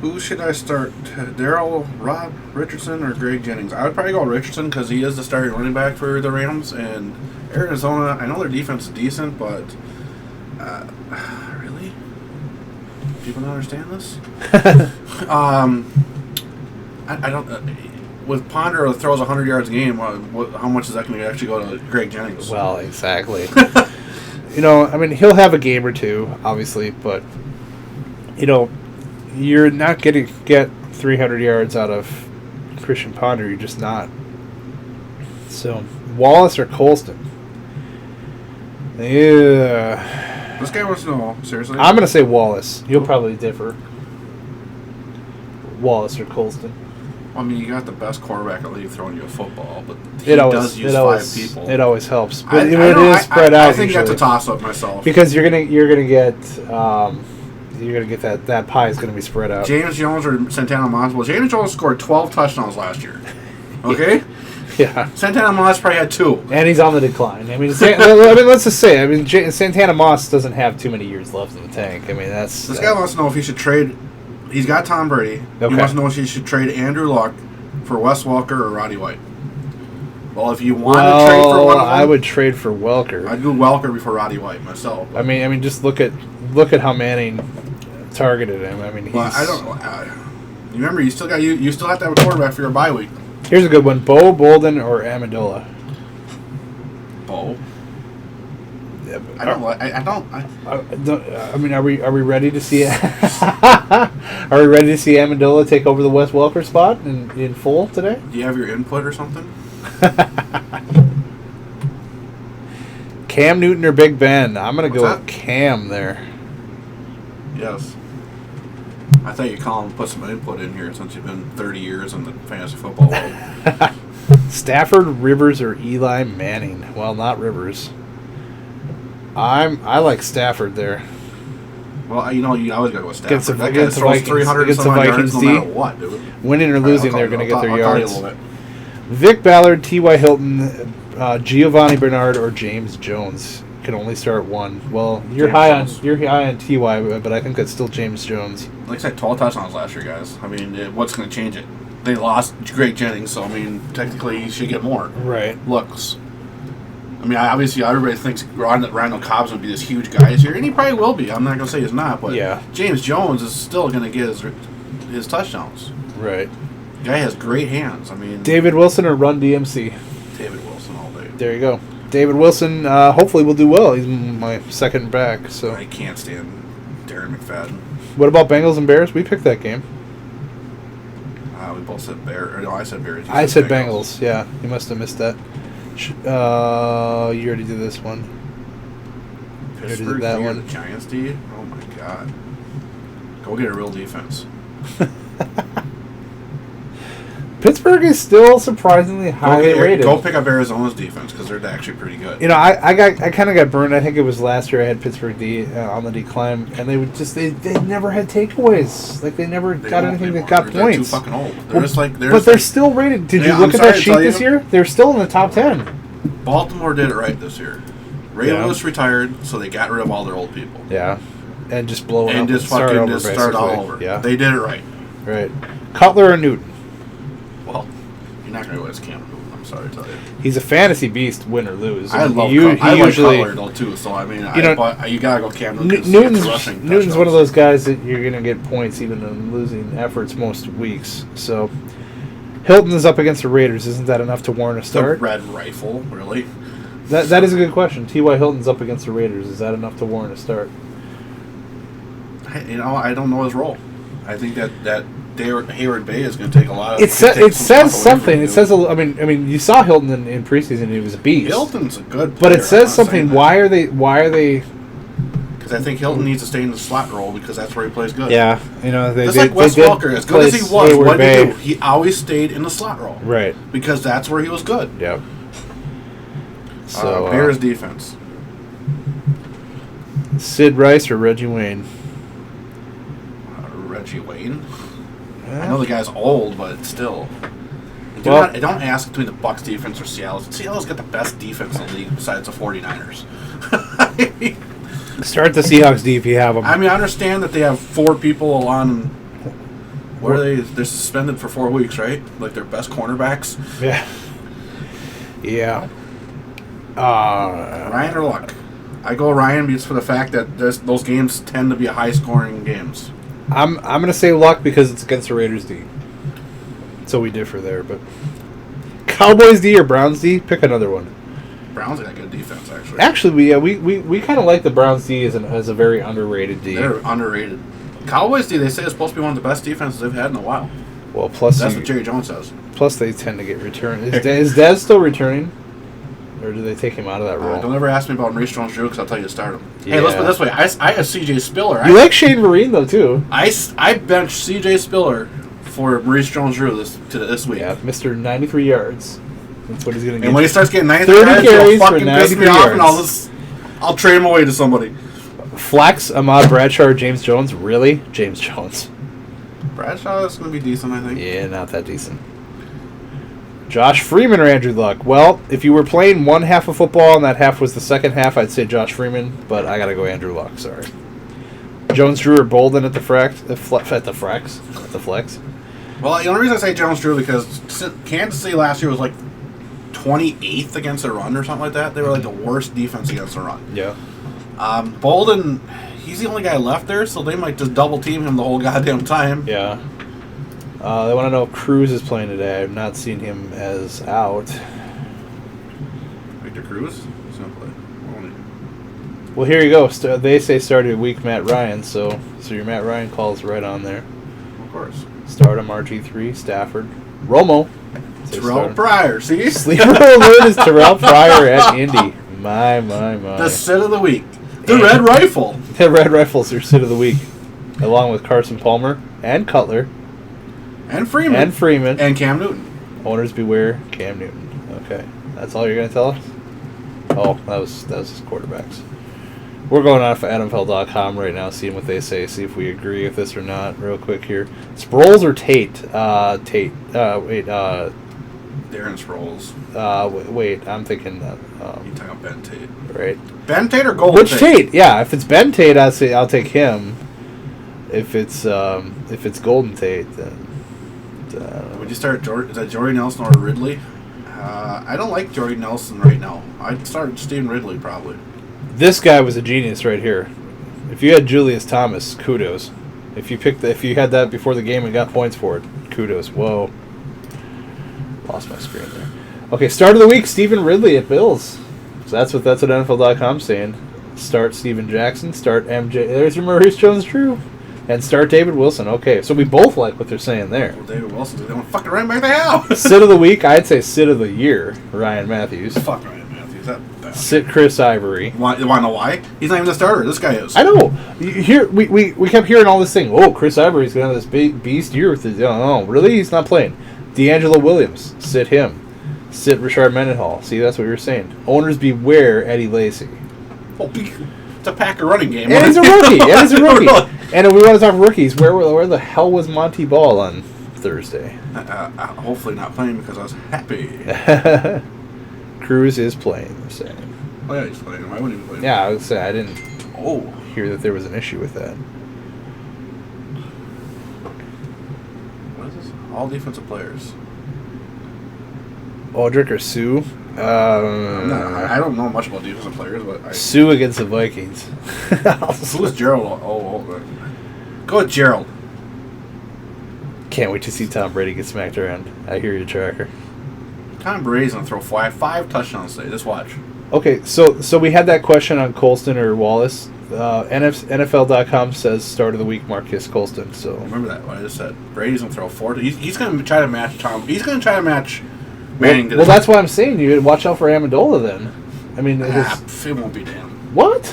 Who should I start? Darrell, Rob Richardson, or Greg Jennings? I would probably go Richardson because he is the starting running back for the Rams. And Arizona, I know their defense is decent, but really? People don't understand this? I don't... with Ponder who throws 100 yards a game, how much is that going to actually go to Greg Jennings? Well, exactly. I mean, he'll have a game or two, obviously, but, you're not going to get 300 yards out of Christian Ponder. You're just not. So, Wallace or Colston? Yeah. This guy wants to know, seriously? I'm going to say Wallace. You'll probably differ. Wallace or Colston. I mean, you got the best quarterback in the league throwing you a football, but he does use 5 people. It always helps. But it I is spread out. I think usually. that's a toss-up myself. Because you're gonna get that pie is gonna be spread out. James Jones or Santana Moss? Well, James Jones scored 12 touchdowns last year. Okay? Yeah. Santana Moss probably had 2. And he's on the decline. I mean, let's just say, Santana Moss doesn't have too many years left in the tank. I mean, that's... This guy wants to know if he should trade... He's got Tom Brady. Okay. He wants to know if he should trade Andrew Luck for Wes Welker or Roddy White. Well, if you want to trade for one of them... I would trade for Welker. I'd go Welker before Roddy White myself. I mean, just look at how Manning targeted him. I mean, he's... Well, I don't know. You remember, you still have to have a quarterback for your bye week. Here's a good one. Bo, Bolden, or Amendola? Bo. Yeah, I mean, are we ready to see it? Are we ready to see Amendola take over the Wes Welker spot in full today? Do you have your input or something? Cam Newton or Big Ben? I'm going to go What's with that? Cam there. Yes. I thought you'd call and put some input in here since you've been 30 years in the fantasy football world. Stafford, Rivers, or Eli Manning? Well, not Rivers. I like Stafford there. Well, you always got to go with Stafford. Against the That guy throws Vikings. 300 Against some the odd yards Vikings no matter D. what, dude. Winning or All right, losing, I'll they're call going to you- get their I'll call you a yards. little bit. Vic Ballard, T.Y. Hilton, Giovanni Bernard, or James Jones. Can only start one. Well, you're James Jones. high on T.Y., but I think that's still James Jones. Like I said, 12 touchdowns last year, guys. I mean, what's going to change it? They lost Greg Jennings, so, I mean, technically he should get more Right. looks. I mean, obviously everybody thinks Randall Cobb's going to be this huge guy this year, and he probably will be. I'm not going to say he's not, but Yeah. James Jones is still going to get his touchdowns. Right. Guy has great hands. I mean, David Wilson or Run DMC? David Wilson all day. There you go. David Wilson hopefully will do well. He's my second back. So I can't stand Darren McFadden. what about Bengals and Bears? We picked that game. We both said Bears. No, I said Bears. You I said Bengals. Yeah, you must have missed that. You already did this one. Pittsburgh that D or one. the Giants D? Oh my God. Go get a real defense. Pittsburgh is still surprisingly highly rated. Go pick up Arizona's defense because they're actually pretty good. You know, I kind of got burned. I think it was last year. I had Pittsburgh D on the decline, and they would just they never had takeaways. Like they never got anything that got They're points. too fucking old. But they're still rated. Did you Yeah, look I'm at sorry that to sheet tell this you. year? They're still in the top 10. Baltimore did it right this year. Ray Yeah. Lewis retired, so they got rid of all their old people. Yeah, and just blow it And up just start fucking over, just start all basically. over. Yeah, They did it right. right. Cutler or Newton? Well, you're not going to go as Cam Newton. I'm sorry to tell you. He's a fantasy beast, win or lose. I love he I usually, like Cutler though too. So I mean, You know, but you gotta go Cam Newton. 'Cause Newton's it's rushing Newton's one of touchdowns. those guys that you're going to get points even in losing efforts most weeks. So Hilton is up against the Raiders. Isn't that enough to warrant a The start? red rifle, really. That is a good question. T.Y. Hilton's up against the Raiders. Is that enough to warrant a start? I don't know his role. I think that Hayward Bay is going to take a lot of. It says something. It says I mean you saw Hilton in preseason. He was a beast. Hilton's a good player. But it I'm says not saying something. that. Why are they? Because I think Hilton needs to stay in the slot role because that's where he plays good. Yeah, you know they. Just they, like Wes they did Welker, as good as he place was, Hayward what did he Bay. do? He always stayed in the slot role. Right. Because that's where he was good. Yep. So Bears defense. Sid Rice or Reggie Wayne? Reggie Wayne. I know the guy's old, but still. Well- Don't ask between the Bucs defense or Seattle. Seattle's got the best defense in the league besides the 49ers. Start the Seahawks D if you have them. I mean, I understand that they have 4 people on. What are they? They're suspended for 4 weeks, right? Like their best cornerbacks. Yeah. Yeah. Ryan or Luck? I go Ryan because for the fact that those games tend to be high-scoring games. I'm gonna say Luck because it's against the Raiders D. So we differ there, but Cowboys D or Browns D? Pick another one. Browns got good defense, actually. Actually, we kind of like the Browns D as a very underrated D. They're underrated. Cowboys D, they say, is supposed to be one of the best defenses they've had in a while. Well, plus That's what Jerry Jones says. Plus they tend to get returned. Is Dez still returning, or do they take him out of that role? Don't ever ask me about Maurice Jones-Drew because I'll tell you to start him. Yeah. Hey, let's put it this way. I have C.J. Spiller. You like Shane Vereen though too? I benched C.J. Spiller for Maurice Jones-Drew this week. Yeah, Mr. 93 yards. That's what he's gonna get. And when he starts getting 93 30 yards, carries he'll for fucking piss 93 me off, and yards. I'll trade him away to somebody. Flex, Ahmad Bradshaw, or James Jones? Really? James Jones. Bradshaw is going to be decent, I think. Yeah, not that decent. Josh Freeman or Andrew Luck? Well, if you were playing one half of football and that half was the second half, I'd say Josh Freeman, but I gotta go Andrew Luck. Sorry. Jones, Drew, or Bolden at the flex? Well, the only reason I say Jones-Drew because Kansas City last year was like 28th against the run or something like that. They were like the worst defense against the run. Yeah. Bolden, he's the only guy left there, so they might just double team him the whole goddamn time. Yeah. They want to know if Cruz is playing today. I've not seen him as out. Victor Cruz? He's going to play. Well, here you go. They say started week Matt Ryan, so your Matt Ryan call is right on there. Of course. Start him RG3, Stafford, Romo. Terrell Pryor, see? Sleeper alert is Terrell Pryor at Indy. My. The sit of the week. The Red Rifle. The Red Rifle's your sit of the week, along with Carson Palmer and Cutler. And Freeman. And Cam Newton. Owners beware, Cam Newton. Okay. That's all you're going to tell us? Oh, that was his quarterbacks. We're going off of NFL.com right now, seeing what they say, see if we agree with this or not, real quick here. Sproles or Tate? Tate. Darren Sproles. Wait, I'm thinking that. You talking about Ben Tate. Right. Ben Tate or Golden Which Tate? Yeah, if it's Ben Tate, I'll take him. If it's Golden Tate, then... Would you start is that Jordy Nelson or Ridley? I don't like Jordy Nelson right now. I'd start Steven Ridley probably. This guy was a genius right here. If you had Julius Thomas, kudos. If you had that before the game and got points for it, kudos. Whoa. Lost my screen there. Okay, start of the week, Steven Ridley at Bills. So that's what NFL.com's saying. Start Steven Jackson, start MJ. There's your Maurice Jones-Drew. And start David Wilson. Okay, so we both like what they're saying there. Well, David Wilson, they want to fucking run back the house. Sit of the week, I'd say sit of the year, Ryan Matthews. Fuck Ryan Matthews. That sit Chris Ivory. You want to know why? He's not even the starter. This guy is. I know. We kept hearing all this thing. Oh, Chris Ivory's going to have this big beast year with his... Oh, really? He's not playing. D'Angelo Williams. Sit him. Sit Rashard Mendenhall. See, that's what you were saying. Owners beware Eddie Lacy. Oh, it's a Packer running game. And he's a rookie. And if we want to talk rookies, where the hell was Monty Ball on Thursday? Hopefully not playing because I was happy. Cruz is playing, they're saying. Oh, yeah, he's playing. Why wouldn't he play? Yeah, I would say I didn't hear that there was an issue with that. What is this? All defensive players. Aldrich or Sue? I don't know much about defensive players, but Sue against the Vikings. Who is Gerald? Go with Gerald. Can't wait to see Tom Brady get smacked around. I hear you, Tracker. Tom Brady's gonna throw five touchdowns today. Just watch. Okay, so we had that question on Colston or Wallace. NFL.com says start of the week Marcus Colston. So remember that what I just said. Brady's gonna throw 40. He's gonna try to match Tom. He's gonna try to match Manning. Well, that's why I'm saying you watch out for Amendola then. I mean, it won't be damn. What?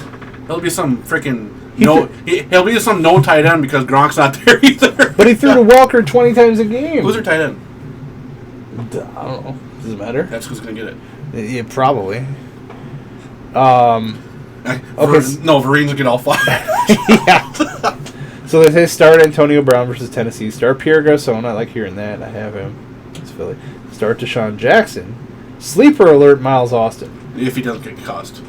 He'll be some freaking he'll be some no tight end because Gronk's not there either. But he threw to Walker 20 times a game. Who's their tight end? I don't know. Does it matter? That's who's gonna get it. Yeah, probably. Okay. Vereen's get all five. Yeah. So they say start Antonio Brown versus Tennessee. Start Pierre Garçon. I like hearing that. I have him. It's Philly. Start Deshaun Jackson. Sleeper alert Miles Austin. If he doesn't get cussed.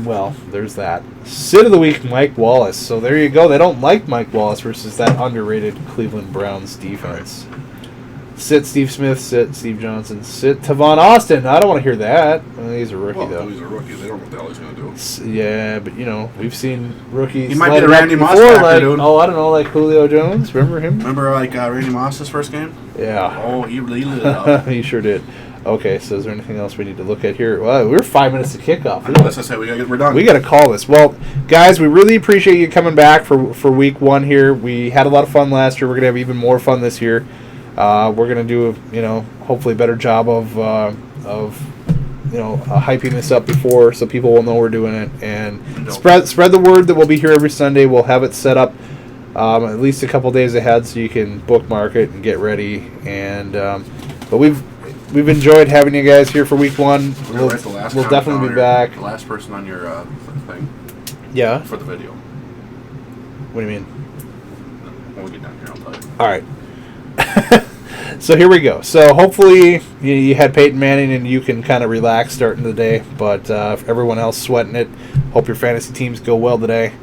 Well, there's that. Sit of the week, Mike Wallace. So there you go. They don't like Mike Wallace versus that underrated Cleveland Browns defense. Right. Sit Steve Smith. Sit Steve Johnson. Sit Tavon Austin. I don't want to hear that. Well, he's a rookie, though. He's a rookie. They don't know what the hell he's going to do. Yeah, but, we've seen rookies. He might be the Randy Moss before, factor, dude. Oh, I don't know, like Julio Jones. Remember him? Remember, Randy Moss's first game? Yeah. Oh, he lit it up. He sure did. Okay, so is there anything else we need to look at here? Well, we're 5 minutes to kickoff. Let's just say we're done. We got to call this. Well, guys, we really appreciate you coming back for week one here. We had a lot of fun last year. We're going to have even more fun this year. We're going to do, hopefully a better job of hyping this up before so people will know we're doing it. And spread the word that we'll be here every Sunday. We'll have it set up at least a couple days ahead so you can bookmark it and get ready. And but we've enjoyed having you guys here for week one. We'll definitely be back. The last person on your thing. Yeah. For the video. What do you mean? When we get down here, I'll tell you. All right. So here we go. So hopefully you had Peyton Manning and you can kind of relax starting the day. But everyone else sweating it. Hope your fantasy teams go well today.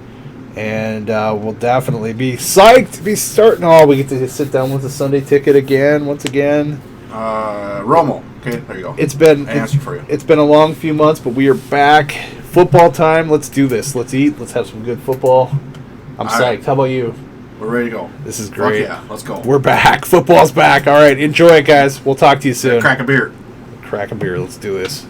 And we'll definitely be psyched to be starting. Oh, we get to sit down with the Sunday ticket once again. Romo. Okay, there you go. It's been a long few months, but we are back. Football time. Let's do this. Let's eat. Let's have some good football. I'm psyched. Right. How about you? We're ready to go. This is great. Fuck yeah, let's go. We're back. Football's back. All right, enjoy it, guys. We'll talk to you soon. Crack a beer. Crack a beer. Let's do this.